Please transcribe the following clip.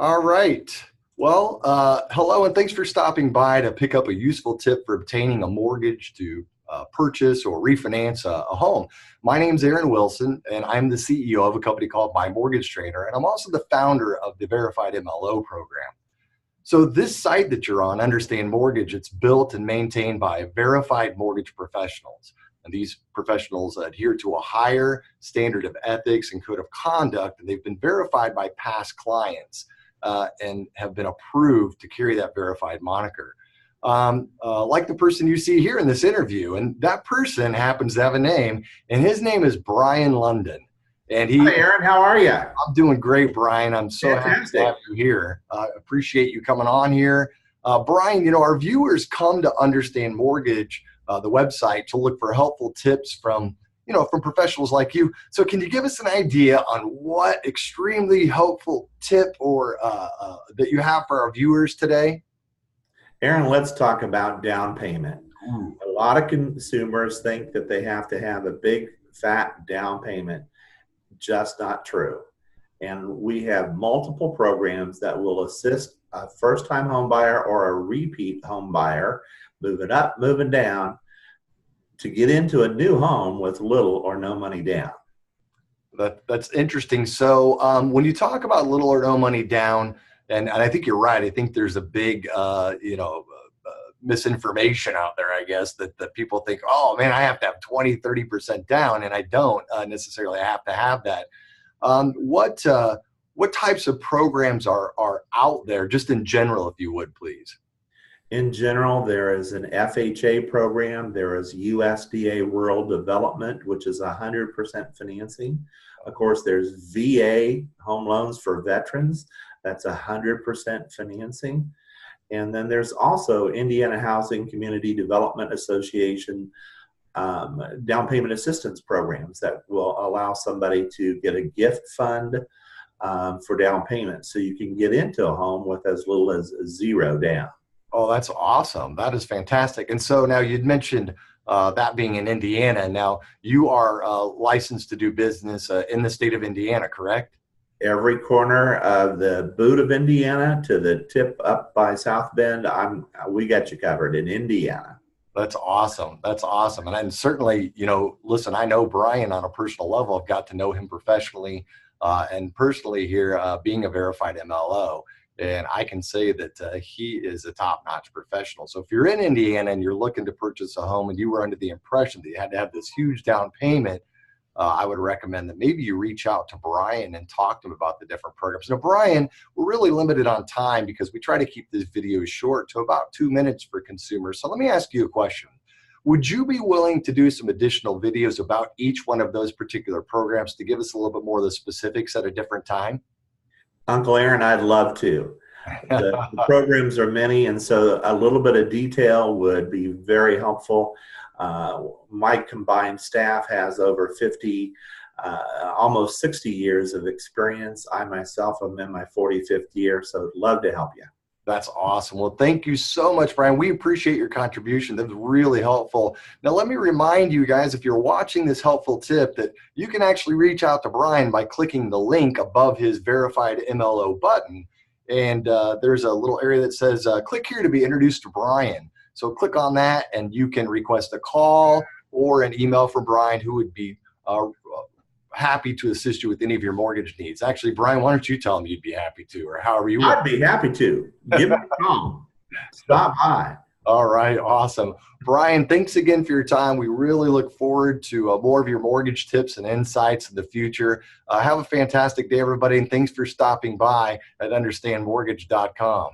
All right. Well, hello, and thanks for stopping by to pick up a useful tip for obtaining a mortgage to purchase or refinance a home. My name's Aaron Wilson, and I'm the CEO of a company called My Mortgage Trainer, and I'm also the founder of the Verified MLO program. So this site that you're on, Understand Mortgage, it's built and maintained by verified mortgage professionals. And these professionals adhere to a higher standard of ethics and code of conduct, and they've been verified by past clients and have been approved to carry that verified moniker. Like the person you see here in this interview, and that person happens to have a name, and his name is Brian London. And Hi, Aaron. How are you? I'm doing great, Brian. I'm so happy to have you here. Appreciate you coming on here. Brian, our viewers come to Understand Mortgage, the website, to look for helpful tips from professionals like you. So can you give us an idea on what extremely helpful tip or that you have for our viewers today? Aaron, let's talk about down payment. Ooh. A lot of consumers think that they have to have a big, fat down payment. Just not true. And we have multiple programs that will assist a first-time home buyer or a repeat home buyer moving up, moving down to get into a new home with little or no money down. That's interesting. So when you talk about little or no money down, and I think you're right. I think there's a big, misinformation out there, I guess, that people think, oh man, I have to have 20, 30% down, and I don't necessarily have to have that. What types of programs are out there, just in general, if you would, please? In general, there is an FHA program. There is USDA Rural Development, which is 100% financing. Of course, there's VA home loans for veterans. That's 100% financing. And then there's also Indiana Housing Community Development Association down payment assistance programs that will allow somebody to get a gift fund for down payment, so you can get into a home with as little as zero down. Oh, that's awesome. That is fantastic. And so now you'd mentioned that being in Indiana. Now you are licensed to do business in the state of Indiana, correct? Every corner of the boot of Indiana to the tip up by South Bend, we got you covered in Indiana. That's awesome. That's awesome. And certainly, listen, I know Brian on a personal level. I've got to know him professionally and personally here, being a verified MLO. And I can say that he is a top-notch professional. So if you're in Indiana and you're looking to purchase a home and you were under the impression that you had to have this huge down payment, I would recommend that maybe you reach out to Brian and talk to him about the different programs. Now, Brian, we're really limited on time because we try to keep this video short to about 2 minutes for consumers. So let me ask you a question. Would you be willing to do some additional videos about each one of those particular programs to give us a little bit more of the specifics at a different time? Uncle Aaron, I'd love to. The programs are many, and so a little bit of detail would be very helpful. My combined staff has over 50, almost 60 years of experience. I myself am in my 45th year, so I'd love to help you. That's awesome. Well, thank you so much, Brian. We appreciate your contribution. That was really helpful. Now, let me remind you guys, if you're watching this helpful tip, that you can actually reach out to Brian by clicking the link above his Verified MLO button. And there's a little area that says, click here to be introduced to Brian. So click on that and you can request a call or an email from Brian, who would be happy to assist you with any of your mortgage needs. Actually, Brian, why don't you tell him you'd be happy to, or however you would. I'd be happy to. Give me a call. Stop by. All right, awesome. Brian, thanks again for your time. We really look forward to more of your mortgage tips and insights in the future. Have a fantastic day, everybody, and thanks for stopping by at understandmortgage.com.